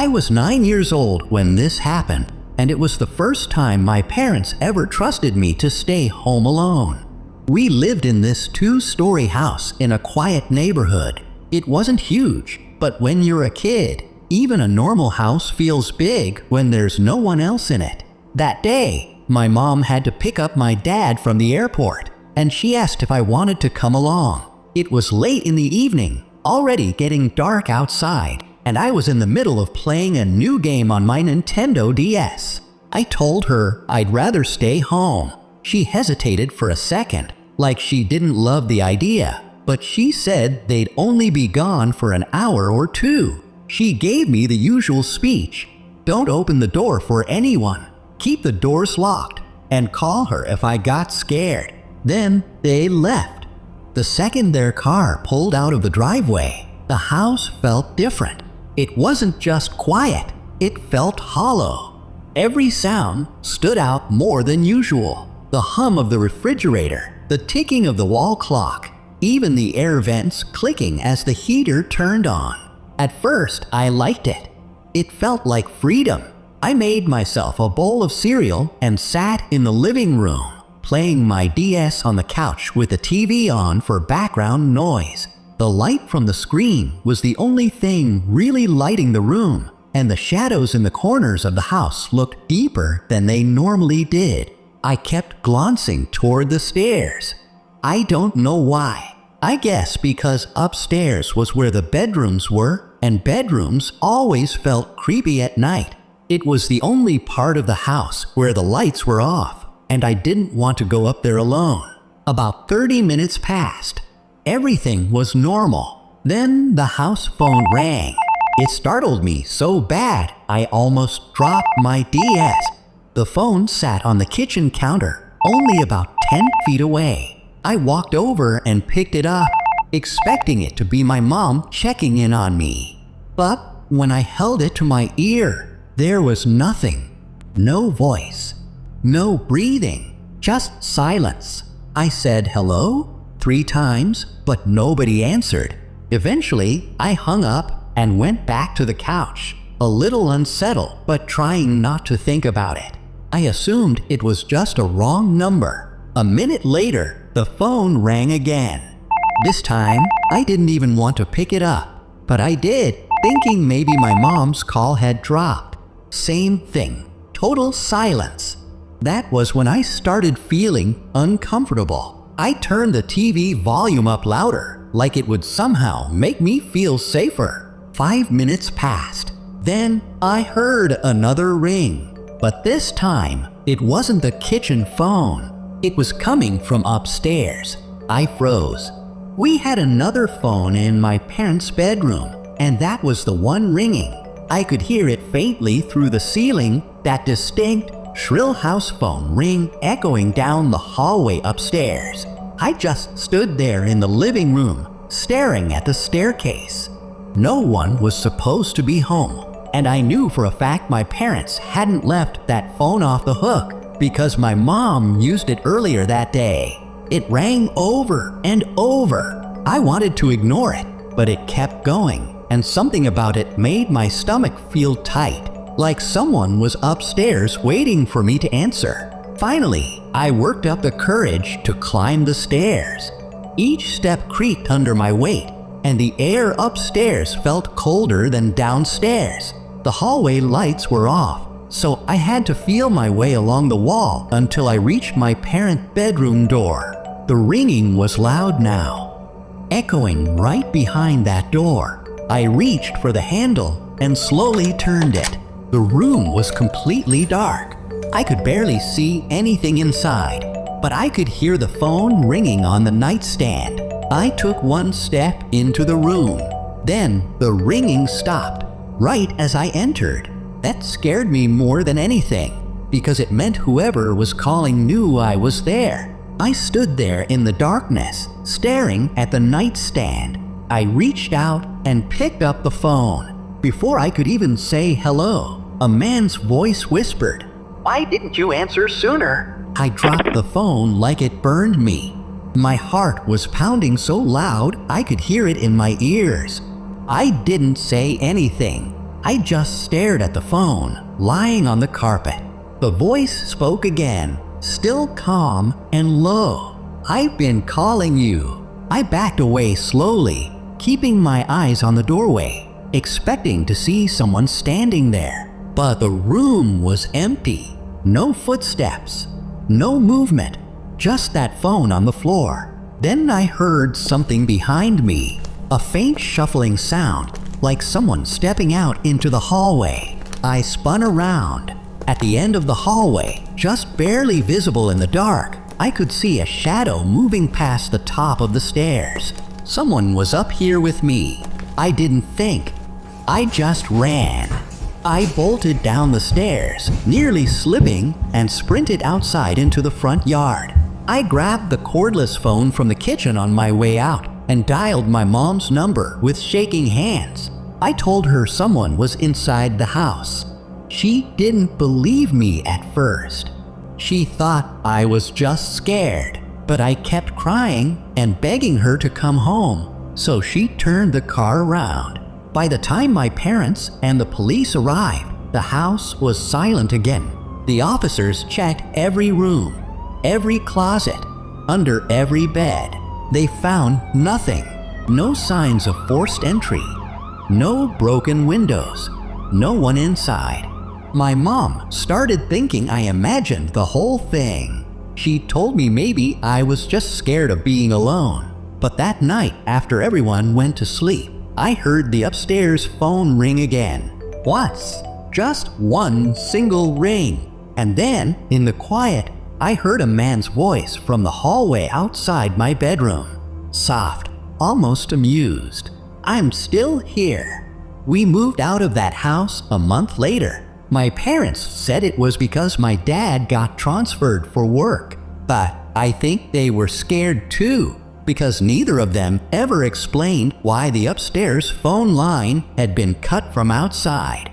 I was 9 years old when this happened, and it was the first time my parents ever trusted me to stay home alone. We lived in this 2-story house in a quiet neighborhood. It wasn't huge, but when you're a kid, even a normal house feels big when there's no one else in it. That day, my mom had to pick up my dad from the airport, and she asked if I wanted to come along. It was late in the evening, already getting dark outside, and I was in the middle of playing a new game on my Nintendo DS. I told her I'd rather stay home. She hesitated for a second, like she didn't love the idea, but she said they'd only be gone for an hour or two. She gave me the usual speech: don't open the door for anyone, keep the doors locked, and call her if I got scared. Then they left. The second their car pulled out of the driveway, the house felt different. It wasn't just quiet, it felt hollow. Every sound stood out more than usual. The hum of the refrigerator, the ticking of the wall clock, even the air vents clicking as the heater turned on. At first, I liked it. It felt like freedom. I made myself a bowl of cereal and sat in the living room, playing my DS on the couch with the TV on for background noise. The light from the screen was the only thing really lighting the room, and the shadows in the corners of the house looked deeper than they normally did. I kept glancing toward the stairs. I don't know why. I guess because upstairs was where the bedrooms were, and bedrooms always felt creepy at night. It was the only part of the house where the lights were off, and I didn't want to go up there alone. About 30 minutes passed. Everything was normal. Then the house phone rang. It startled me so bad I almost dropped my DS. The phone sat on the kitchen counter, only about 10 feet away. I walked over and picked it up, expecting it to be my mom checking in on me. But when I held it to my ear, there was nothing. No voice. No breathing. Just silence. I said hello 3 times, but nobody answered. Eventually, I hung up and went back to the couch, a little unsettled, but trying not to think about it. I assumed it was just a wrong number. A minute later, the phone rang again. This time, I didn't even want to pick it up, but I did, thinking maybe my mom's call had dropped. Same thing. Total silence. That was when I started feeling uncomfortable. I turned the TV volume up louder, like it would somehow make me feel safer. 5 minutes passed. Then I heard another ring. But this time, it wasn't the kitchen phone. It was coming from upstairs. I froze. We had another phone in my parents' bedroom, and that was the one ringing. I could hear it faintly through the ceiling, that distinct, shrill house phone ring echoing down the hallway upstairs. I just stood there in the living room, staring at the staircase. No one was supposed to be home, and I knew for a fact my parents hadn't left that phone off the hook because my mom used it earlier that day. It rang over and over. I wanted to ignore it, but it kept going, and something about it made my stomach feel tight, like someone was upstairs waiting for me to answer. Finally, I worked up the courage to climb the stairs. Each step creaked under my weight, and the air upstairs felt colder than downstairs. The hallway lights were off, so I had to feel my way along the wall until I reached my parent bedroom door. The ringing was loud now, echoing right behind that door. I reached for the handle and slowly turned it. The room was completely dark. I could barely see anything inside, but I could hear the phone ringing on the nightstand. I took one step into the room. Then the ringing stopped, right as I entered. That scared me more than anything, because it meant whoever was calling knew I was there. I stood there in the darkness, staring at the nightstand. I reached out and picked up the phone. Before I could even say hello, a man's voice whispered, "Why didn't you answer sooner?" I dropped the phone like it burned me. My heart was pounding so loud I could hear it in my ears. I didn't say anything. I just stared at the phone, lying on the carpet. The voice spoke again, still calm and low. "I've been calling you." I backed away slowly, keeping my eyes on the doorway, expecting to see someone standing there. But the room was empty. No footsteps, no movement, just that phone on the floor. Then I heard something behind me, a faint shuffling sound, like someone stepping out into the hallway. I spun around. At the end of the hallway, just barely visible in the dark, I could see a shadow moving past the top of the stairs. Someone was up here with me. I didn't think. I just ran. I bolted down the stairs, nearly slipping, and sprinted outside into the front yard. I grabbed the cordless phone from the kitchen on my way out and dialed my mom's number with shaking hands. I told her someone was inside the house. She didn't believe me at first. She thought I was just scared, but I kept crying and begging her to come home, so she turned the car around. By the time my parents and the police arrived, the house was silent again. The officers checked every room, every closet, under every bed. They found nothing. No signs of forced entry. No broken windows. No one inside. My mom started thinking I imagined the whole thing. She told me maybe I was just scared of being alone. But that night, after everyone went to sleep, I heard the upstairs phone ring again. Once. Just one single ring. And then, in the quiet, I heard a man's voice from the hallway outside my bedroom. Soft, almost amused. "I'm still here." We moved out of that house a month later. My parents said it was because my dad got transferred for work. But I think they were scared too, because neither of them ever explained why the upstairs phone line had been cut from outside.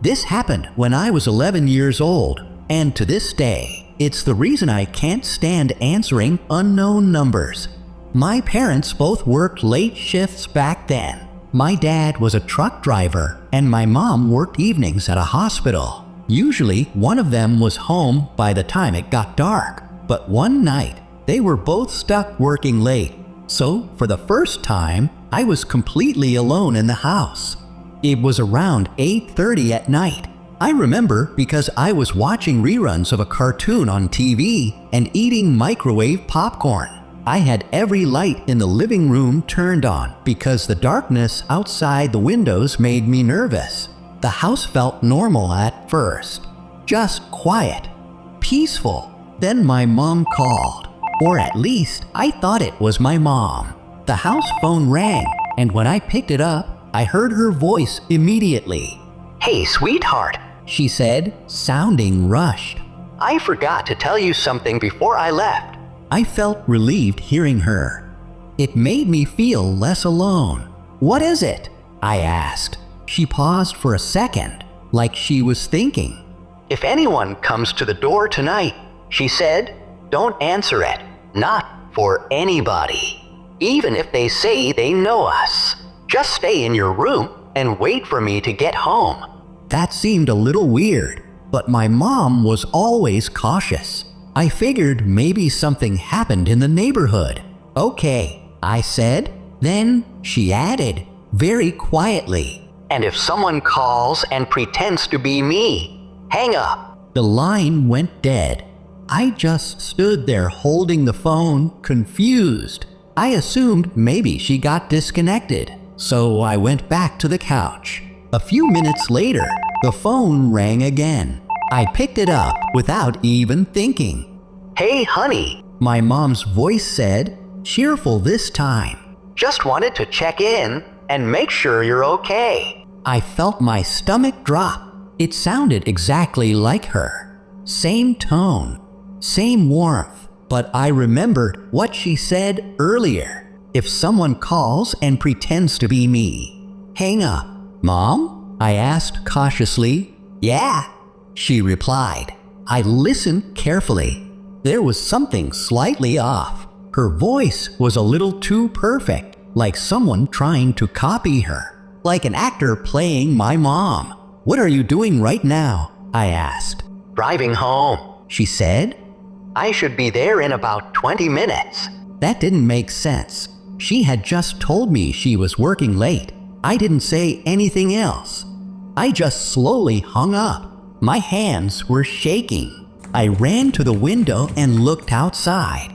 This happened when I was 11 years old, and to this day, it's the reason I can't stand answering unknown numbers. My parents both worked late shifts back then. My dad was a truck driver, and my mom worked evenings at a hospital. Usually, one of them was home by the time it got dark, but one night, they were both stuck working late. So, for the first time, I was completely alone in the house. It was around 8:30 at night. I remember because I was watching reruns of a cartoon on TV and eating microwave popcorn. I had every light in the living room turned on because the darkness outside the windows made me nervous. The house felt normal at first, just quiet, peaceful. Then my mom called, or at least I thought it was my mom. The house phone rang, and when I picked it up, I heard her voice immediately. "Hey, sweetheart," she said, sounding rushed. "I forgot to tell you something before I left." I felt relieved hearing her. It made me feel less alone. "What is it?" I asked. She paused for a second, like she was thinking. "If anyone comes to the door tonight," she said, "don't answer it. Not for anybody. Even if they say they know us. Just stay in your room and wait for me to get home." That seemed a little weird, but my mom was always cautious. I figured maybe something happened in the neighborhood. "Okay," I said. Then she added, very quietly, "And if someone calls and pretends to be me, hang up." The line went dead. I just stood there holding the phone, confused. I assumed maybe she got disconnected, so I went back to the couch. A few minutes later, the phone rang again. I picked it up without even thinking. "Hey, honey," my mom's voice said, cheerful this time. "Just wanted to check in and make sure you're okay." I felt my stomach drop. It sounded exactly like her. Same tone, same warmth, but I remembered what she said earlier. If someone calls and pretends to be me, hang up. "Mom?" I asked cautiously. "Yeah," she replied. I listened carefully. There was something slightly off. Her voice was a little too perfect, like someone trying to copy her, like an actor playing my mom. "What are you doing right now?" I asked. "Driving home," she said. "I should be there in about 20 minutes. That didn't make sense. She had just told me she was working late. I didn't say anything else. I just slowly hung up. My hands were shaking. I ran to the window and looked outside.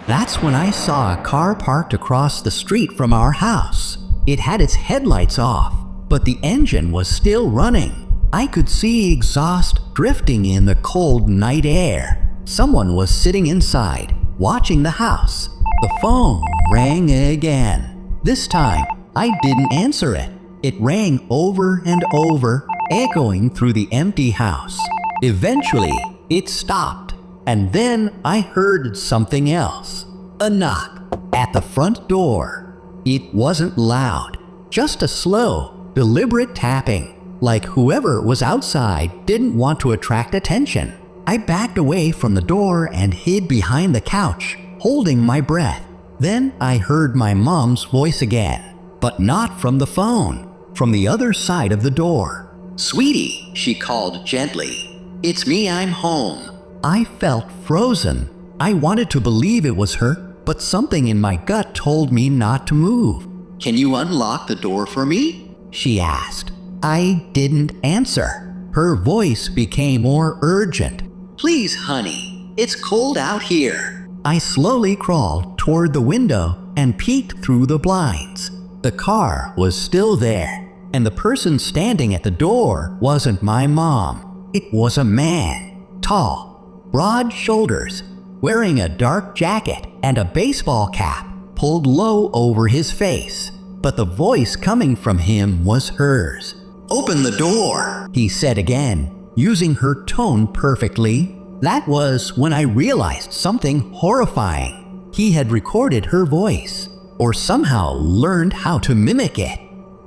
That's when I saw a car parked across the street from our house. It had its headlights off, but the engine was still running. I could see exhaust drifting in the cold night air. Someone was sitting inside, watching the house. The phone rang again. This time, I didn't answer it. It rang over and over, echoing through the empty house. Eventually, it stopped, and then I heard something else. A knock at the front door. It wasn't loud, just a slow, deliberate tapping, like whoever was outside didn't want to attract attention. I backed away from the door and hid behind the couch, holding my breath. Then I heard my mom's voice again, but not from the phone, from the other side of the door. "Sweetie," she called gently. "It's me, I'm home." I felt frozen. I wanted to believe it was her, but something in my gut told me not to move. "Can you unlock the door for me?" she asked. I didn't answer. Her voice became more urgent. "Please, honey, it's cold out here." I slowly crawled toward the window and peeked through the blinds. The car was still there, and the person standing at the door wasn't my mom. It was a man, tall, broad shoulders, wearing a dark jacket and a baseball cap pulled low over his face. But the voice coming from him was hers. "Open the door," he said again, using her tone perfectly. That was when I realized something horrifying. He had recorded her voice, or somehow learned how to mimic it.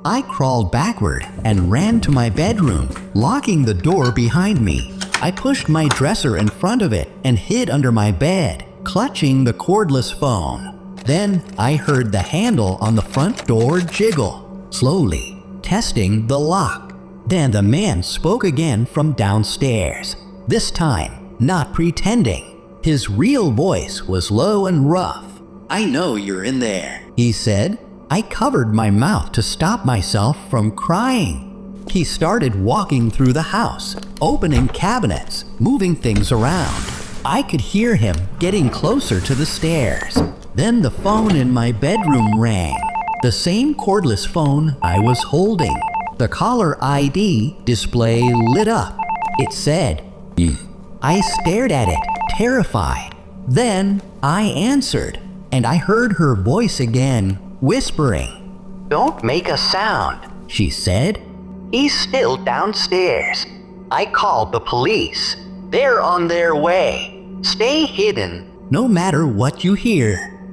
I crawled backward and ran to my bedroom, locking the door behind me. I pushed my dresser in front of it and hid under my bed, clutching the cordless phone. Then I heard the handle on the front door jiggle, slowly, testing the lock. Then the man spoke again from downstairs, this time not pretending. His real voice was low and rough. "I know you're in there," he said. I covered my mouth to stop myself from crying. He started walking through the house, opening cabinets, moving things around. I could hear him getting closer to the stairs. Then the phone in my bedroom rang, the same cordless phone I was holding. The caller ID display lit up. It said, I stared at it, terrified. Then I answered, and I heard her voice again, whispering. "Don't make a sound," she said. "He's still downstairs. I called the police. They're on their way. Stay hidden. No matter what you hear."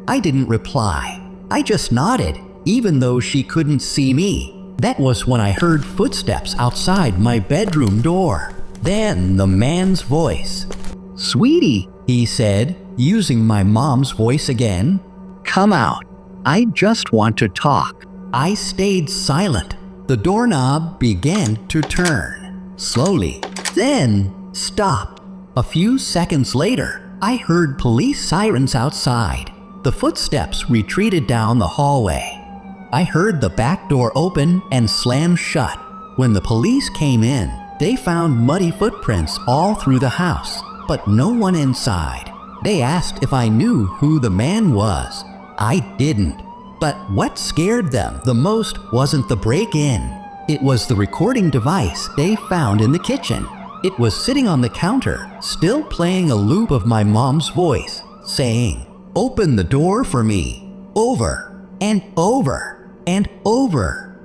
I didn't reply. I just nodded, even though she couldn't see me. That was when I heard footsteps outside my bedroom door. Then the man's voice. "Sweetie," he said, using my mom's voice again. "Come out. I just want to talk." I stayed silent. The doorknob began to turn, slowly, then stopped. A few seconds later, I heard police sirens outside. The footsteps retreated down the hallway. I heard the back door open and slam shut. When the police came in, they found muddy footprints all through the house, but no one inside. They asked if I knew who the man was. I didn't. But what scared them the most wasn't the break-in. It was the recording device they found in the kitchen. It was sitting on the counter, still playing a loop of my mom's voice, saying, "Open the door for me," over and over and over.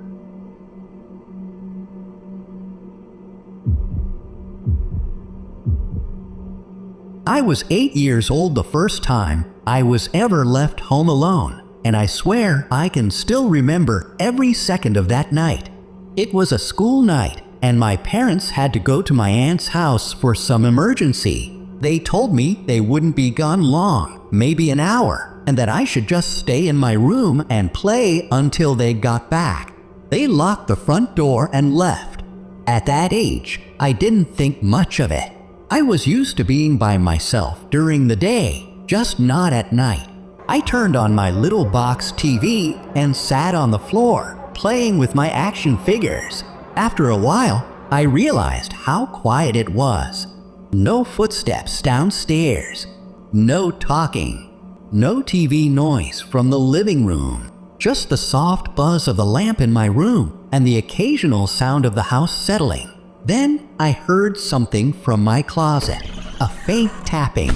I was 8 years old the first time I was ever left home alone, and I swear I can still remember every second of that night. It was a school night, and my parents had to go to my aunt's house for some emergency. They told me they wouldn't be gone long, maybe an hour, and that I should just stay in my room and play until they got back. They locked the front door and left. At that age, I didn't think much of it. I was used to being by myself during the day, just not at night. I turned on my little box TV and sat on the floor, playing with my action figures. After a while, I realized how quiet it was. No footsteps downstairs, no talking, no TV noise from the living room, just the soft buzz of the lamp in my room and the occasional sound of the house settling. Then I heard something from my closet, a faint tapping.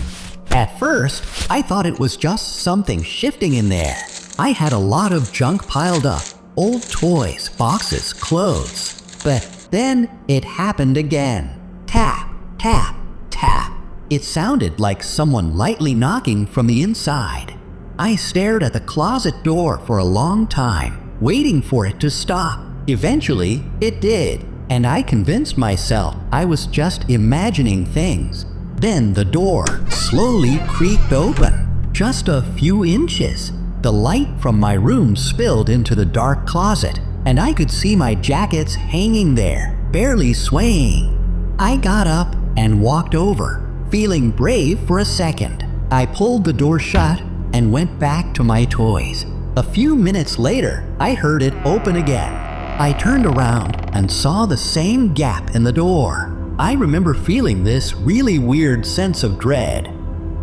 At first, I thought it was just something shifting in there. I had a lot of junk piled up, old toys, boxes, clothes. But then it happened again. Tap, tap, tap. It sounded like someone lightly knocking from the inside. I stared at the closet door for a long time, waiting for it to stop. Eventually, it did, and I convinced myself I was just imagining things. Then the door slowly creaked open, just a few inches. The light from my room spilled into the dark closet, and I could see my jackets hanging there, barely swaying. I got up and walked over, feeling brave for a second. I pulled the door shut and went back to my toys. A few minutes later, I heard it open again. I turned around and saw the same gap in the door. I remember feeling this really weird sense of dread,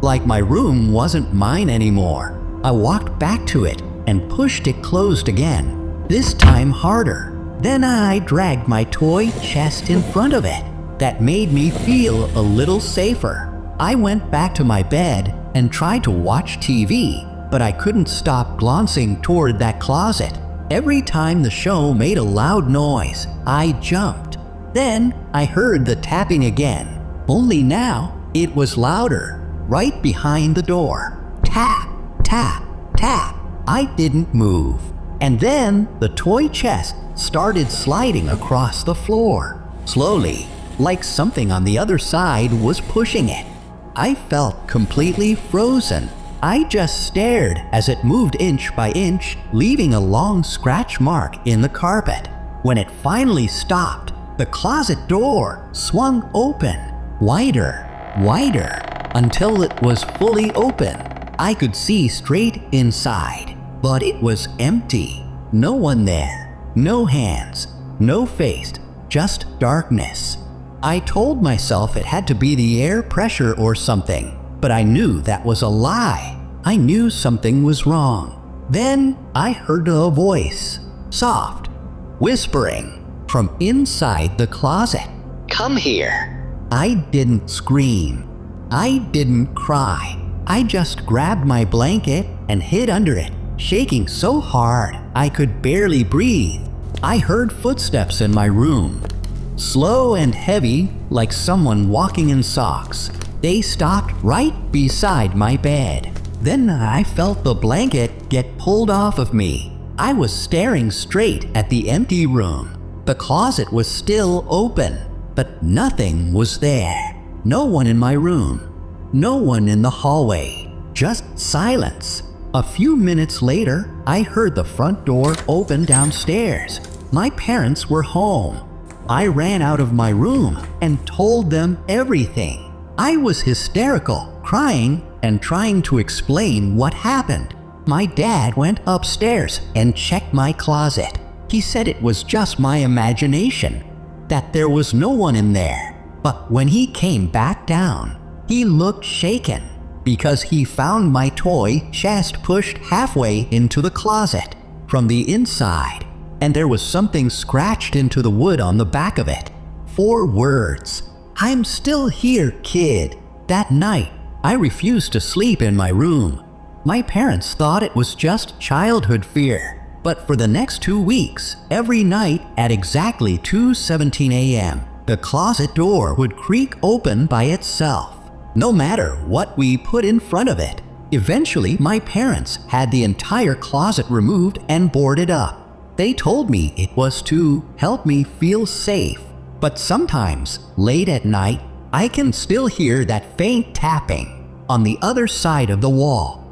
like my room wasn't mine anymore. I walked back to it and pushed it closed again, this time harder. Then I dragged my toy chest in front of it. That made me feel a little safer. I went back to my bed and tried to watch TV, but I couldn't stop glancing toward that closet. Every time the show made a loud noise, I jumped. Then I heard the tapping again, only now it was louder, right behind the door. Tap, tap, tap. I didn't move. And then the toy chest started sliding across the floor, slowly, like something on the other side was pushing it. I felt completely frozen. I just stared as it moved inch by inch, leaving a long scratch mark in the carpet. When it finally stopped, the closet door swung open, wider, wider, until it was fully open. I could see straight inside, but it was empty. No one there, no hands, no face, just darkness. I told myself it had to be the air pressure or something, but I knew that was a lie. I knew something was wrong. Then I heard a voice, soft, whispering, from inside the closet. Come here. I didn't scream. I didn't cry. I just grabbed my blanket and hid under it, shaking so hard I could barely breathe. I heard footsteps in my room, slow and heavy, like someone walking in socks. They stopped right beside my bed. Then I felt the blanket get pulled off of me. I was staring straight at the empty room. The closet was still open, but nothing was there. No one in my room, no one in the hallway, just silence. A few minutes later, I heard the front door open downstairs. My parents were home. I ran out of my room and told them everything. I was hysterical, crying and trying to explain what happened. My dad went upstairs and checked my closet. He said it was just my imagination, that there was no one in there. But when he came back down, he looked shaken because he found my toy chest pushed halfway into the closet from the inside, and there was something scratched into the wood on the back of it. 4 words, "I'm still here, kid." That night, I refused to sleep in my room. My parents thought it was just childhood fear. But for the next 2 weeks, every night at exactly 2:17 a.m., the closet door would creak open by itself, no matter what we put in front of it. Eventually, my parents had the entire closet removed and boarded up. They told me it was to help me feel safe. But sometimes, late at night, I can still hear that faint tapping. on the other side of the wall.